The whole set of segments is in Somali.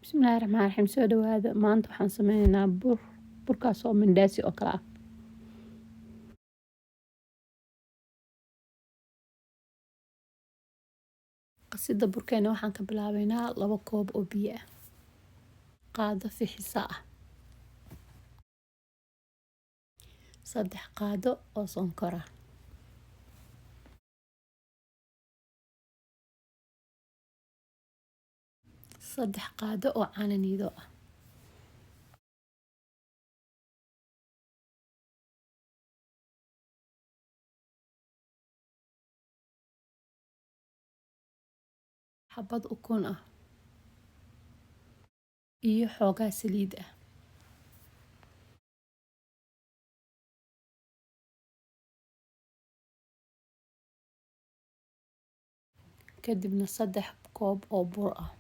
Bismillahi Raxmaani Raxiim. Soo dhawaada. Maanta waxaan sameynaynaa burkaas oo mandaasi oo kale ah. Qasida burkeena waxaan ka bilaabeynaa 2 koob oo biyo ah. Qaado fixisa ah. 3 qaado oo sonkor ah. 3 qaado oo caano niido ah. Xabad ukun ah iyo xoogaa saliid ah. Kadibna 3 koob oo bur ah.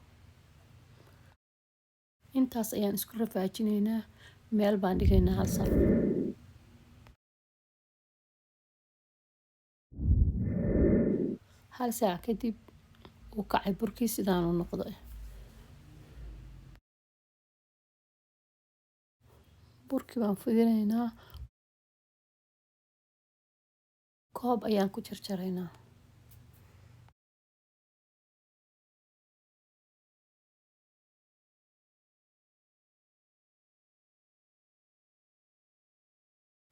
Intaas ayaan isku rafaajinaynaa. Meel baan dhigaynaa hal saf. Hal saac kadib uu kacay burkii sidaan u noqday. Burkii baan fidinaynaa. Koob ayaan ku jarjaraynaa.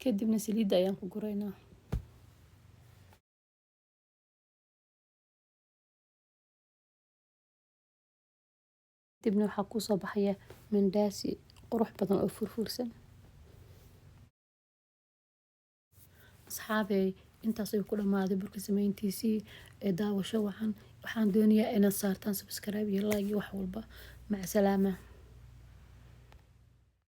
Kadibna saliidda ayaan ku guraynaa. Kadibna waxaa ku soo baxaya mandaasi qurux badan oo furfursan. Asxaabey, intaas ayuu ku dhamaaday burka samayntiisii ee daawasho wacan. Waxaan doonayaa inaad saartaan subscribe iyo like iyo wax walba. Mac salaama.